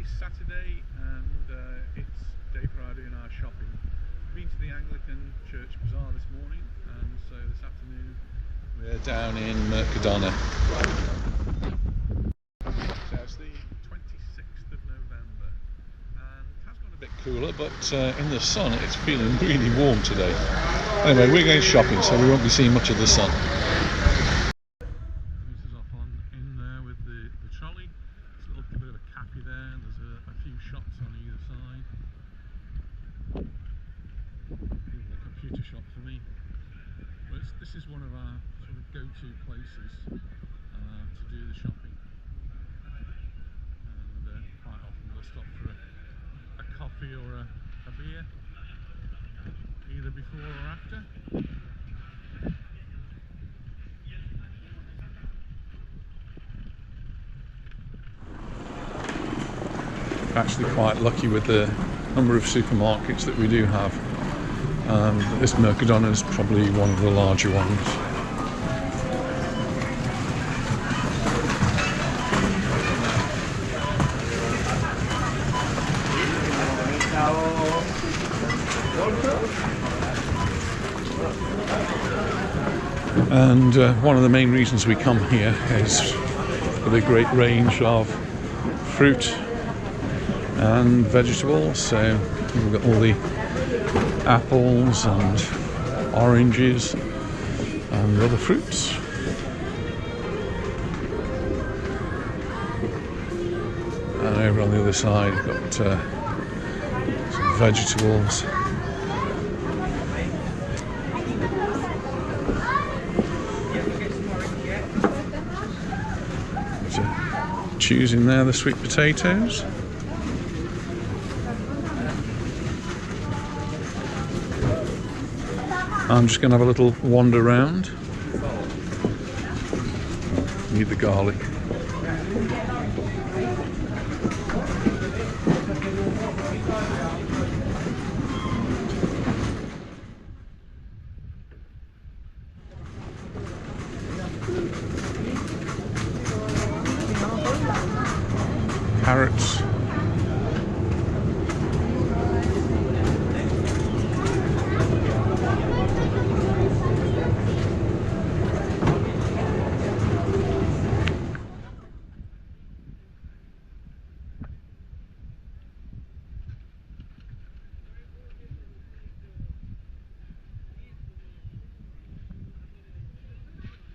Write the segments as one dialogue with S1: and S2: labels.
S1: Today's Saturday and it's Day Friday in our shopping. We've been to the Anglican Church Bazaar this morning, and so this afternoon we're down in Mercadona. So it's the 26th of November and it has got a bit cooler, but in the sun it's feeling really warm today. Anyway, we're going shopping, so we won't be seeing much of the sun. This is off on in there with the trolley. It's a little bit of a cafe there. There's a few shops on either side. Even a computer shop for me. But this is one of our sort of go-to places to do the shopping. And quite often we'll stop for a coffee or a beer, either before or after. Actually quite lucky with the number of supermarkets that we do have. This Mercadona is probably one of the larger ones. And one of the main reasons we come here is for the great range of fruit and vegetables. So we've got all the apples and oranges and other fruits. And over on the other side we've got some vegetables. Choosing there the sweet potatoes. I'm just going to have a little wander around. Need the garlic. Carrots.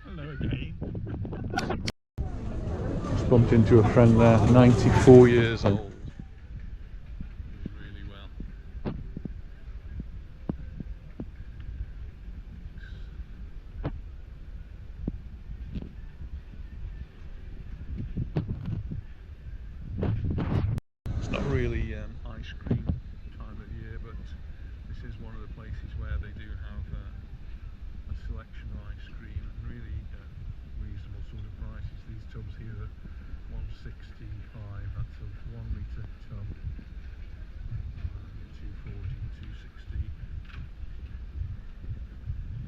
S1: Hello again. Just bumped into a friend there, 94 years old. Really well. It's not really ice cream time of year, but this is one of the places where they do have a selection of ice cream and really reasonable sort of prices. These tubs here are $1.65, that's a 1 litre tub. 2.40, 2.60.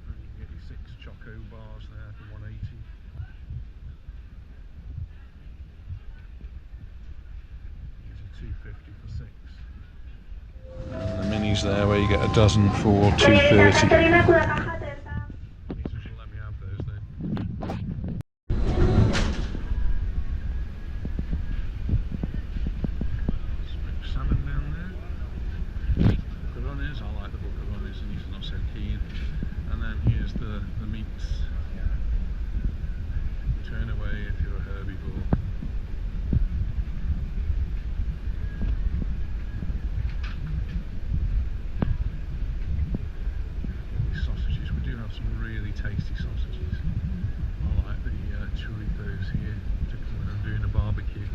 S1: And you can get your 6 choco bars there for 1.80. These are 2.50 for 6. And the minis there where you get a dozen for 2.30. I like the buccaronis, and he's not so keen. And then here's the meats. Turn away if you're a herbivore. These sausages, we do have some really tasty sausages. I like the churritos here, particularly when I'm doing a barbecue.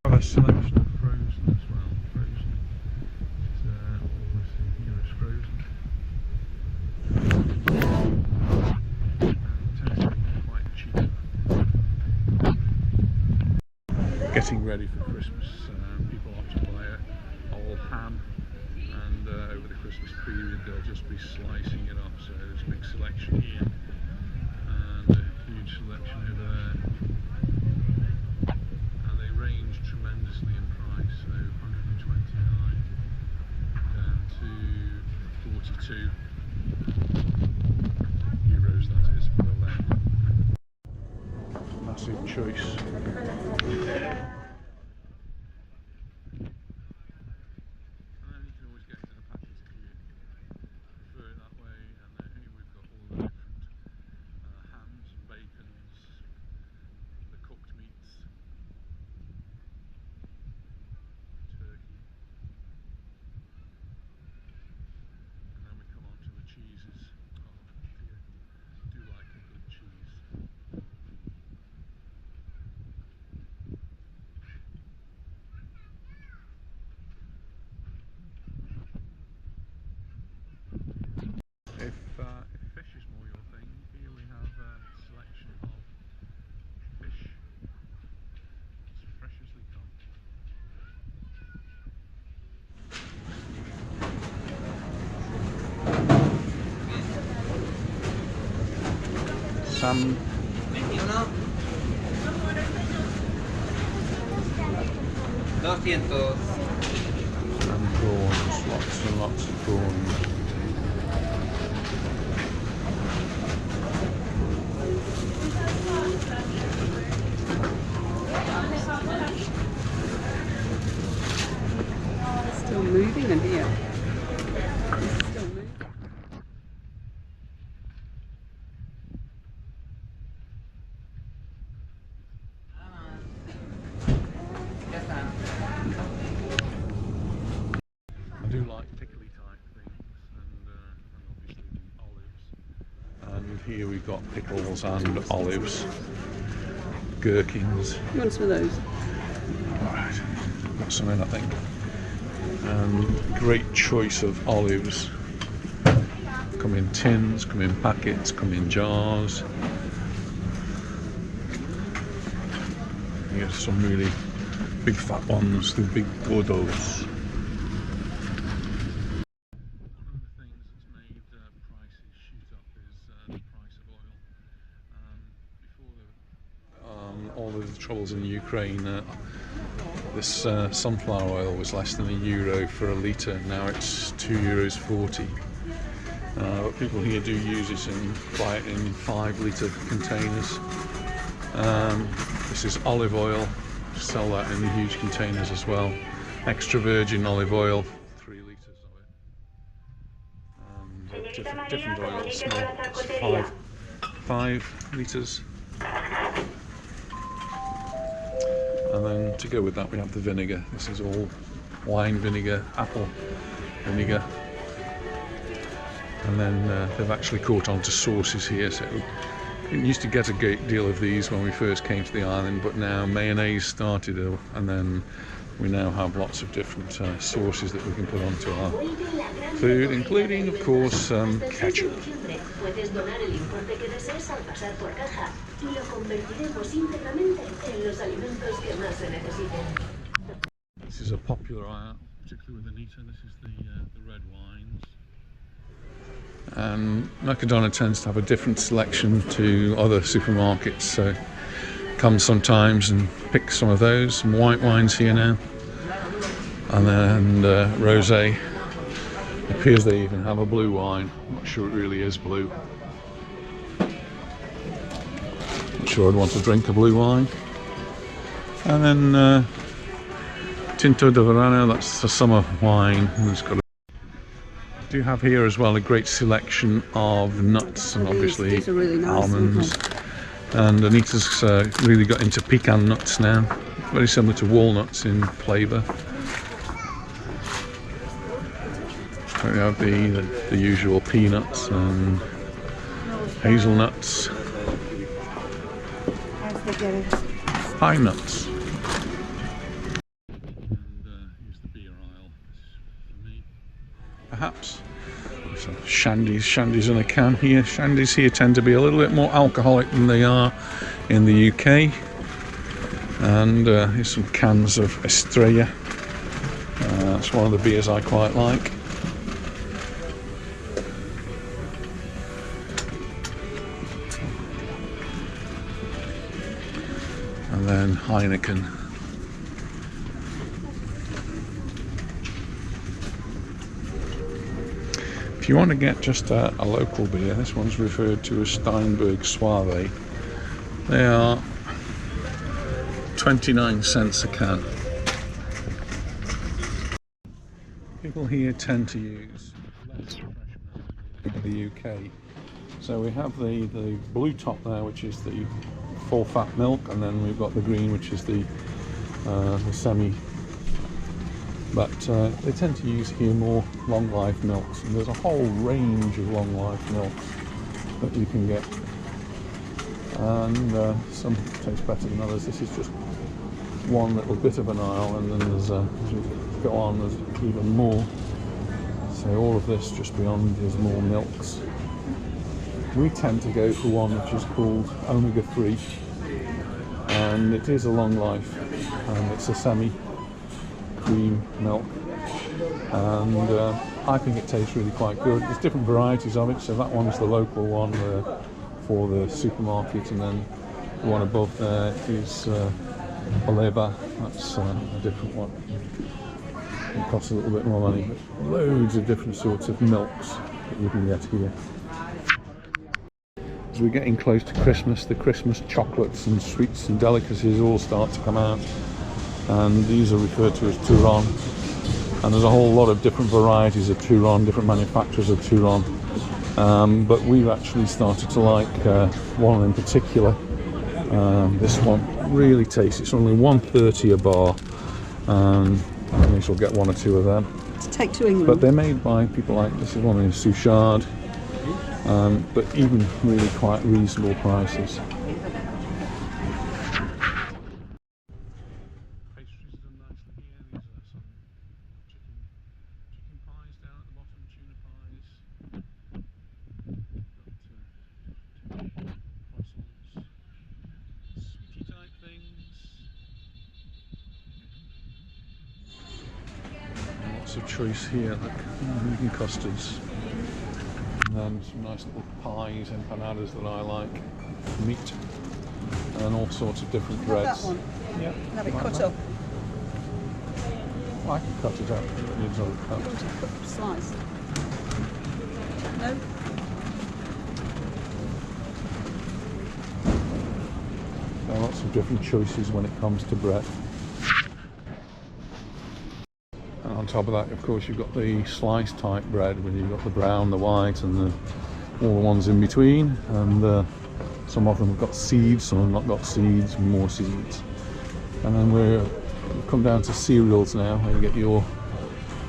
S1: A selection of frozen as well. Frozen. All this in here is frozen. Tends to be quite cheap. Getting ready for Christmas. People Christmas period they'll just be slicing it up, so there's a big selection here and a huge selection over there, and they range tremendously in price, so 129 down to 42 euros, that is, for the leg. Massive choice. If fish is more your thing, here we have a selection of fish as fresh as they come. Salmon. And prawns, lots and lots of prawns.
S2: Still moving in here. It's still moving.
S1: I do like pickly type things, and obviously the olives. And here we've got pickles and olives, gherkins.
S2: You want some of those?
S1: Alright, got some in, I think. And great choice of olives. Come in tins, come in packets, come in jars. Here's some really big fat ones, the big gordos. All of the troubles in Ukraine, this sunflower oil was less than €1 for a litre. Now it's €2.40. But people here do use it and buy it in 5-litre containers. This is olive oil, sell that in huge containers as well. Extra virgin olive oil, 3 litres of it. And different oils, small, it's 5 litres. And then to go with that we have the vinegar. This is all wine vinegar, apple vinegar. And then they've actually caught on to sauces here, so we used to get a great deal of these when we first came to the island, but now mayonnaise started, and then we now have lots of different sauces that we can put onto our food, including of course ketchup. This is a popular aisle, particularly with Anita. This is the red wines. And Mercadona tends to have a different selection to other supermarkets, so come sometimes and pick some of those. Some white wines here now, and then rosé. It appears they even have a blue wine. I'm not sure it really is blue. Not sure I'd want to drink a blue wine. And then Tinto de Verano, that's the summer wine. It's got do have here as well a great selection of nuts, and obviously
S2: these are really nice,
S1: almonds. And Anita's really got into pecan nuts now, very similar to walnuts in flavour. So we have the usual peanuts and hazelnuts, pine nuts. Here's the beer aisle for me. Perhaps some shandies in a can here. Shandies here tend to be a little bit more alcoholic than they are in the UK. And here's some cans of Estrella. That's one of the beers I quite like. and then Heineken. If you want to get just a local beer, this one's referred to as Steinberg Suave. They are 29 cents a can. People here tend to use less refreshment in the UK. So we have the blue top there, which is the full fat milk, and then we've got the green, which is the semi. But they tend to use here more long life milks, and there's a whole range of long life milks that you can get, and some taste better than others. This is just one little bit of an aisle, and then there's as we go on there's even more. So all of this just beyond is more milks. We tend to go for one which is called omega-3, and it is a long life, and it's a semi cream milk, and I think it tastes really quite good. There's different varieties of it, so that one's the local one for the supermarket, and then the one above there is Baleares. That's a different one. It costs a little bit more money, but loads of different sorts of milks that you can get here. As we're getting close to Christmas, the Christmas chocolates and sweets and delicacies all start to come out, and these are referred to as Turon, and there's a whole lot of different varieties of Turon, different manufacturers of Turon, but we've actually started to like one in particular. This one really tastes, it's only $1.30 a bar, I think we'll get one or two of them.
S2: To take to England.
S1: But they're made by people like, this is one in Suchard, but even really quite reasonable prices. Pastries are done nicely here. These are some chicken pies down at the bottom, tuna pies. Croissants, sweetie type things. Lots of choice here, look, vegan custards. And then some nice little pies, empanadas that I like, meat, and all sorts of different breads.
S2: That one?
S1: Yeah.
S2: Have it cut up?
S1: I can cut it up. It needs all cut.
S2: You want to cut slice? No?
S1: There are lots of different choices when it comes to bread. And on top of that, of course, you've got the slice type bread, where you've got the brown, the white, and all the ones in between. And some of them have got seeds, some have not got seeds, more seeds. And then we've come down to cereals now, where you get your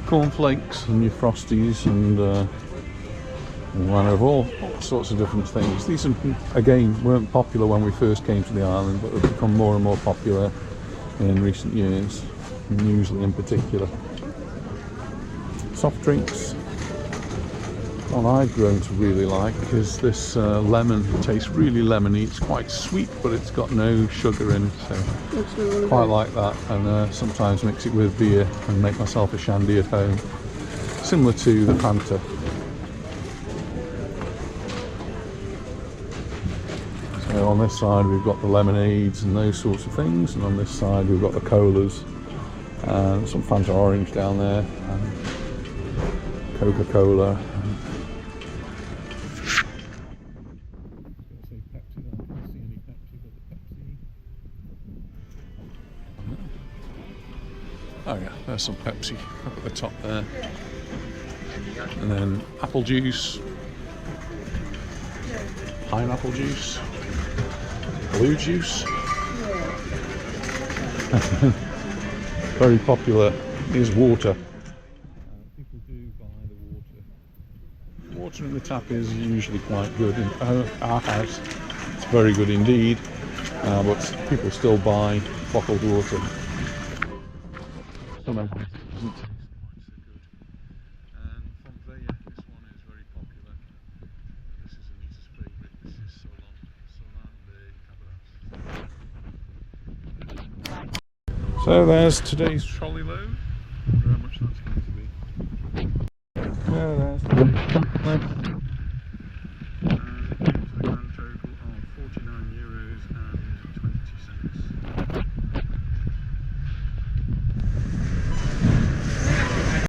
S1: cornflakes and your Frosties and all sorts of different things. These, again, weren't popular when we first came to the island, but have become more and more popular in recent years, Muesli in particular. Soft drinks, one I've grown to really like is this lemon. It tastes really lemony. It's quite sweet, but it's got no sugar in it, so quite like that. And sometimes mix it with beer and make myself a shandy at home, similar to the Fanta. So on this side we've got the lemonades and those sorts of things, and on this side we've got the colas, and some Fanta orange down there, and Coca-Cola. Oh yeah, there's some Pepsi up at the top there. And then apple juice, pineapple juice, blue juice. Very popular is water. People do buy the water. Water in the tap is usually quite good. In our house, it's very good indeed. But people still buy bottled water. Sometimes it doesn't taste quite so good. And from there, this one is very popular. This is Anita's favourite. This is Solan. So there's today's trolley load. I wonder how much that's going to be. Yeah, there's the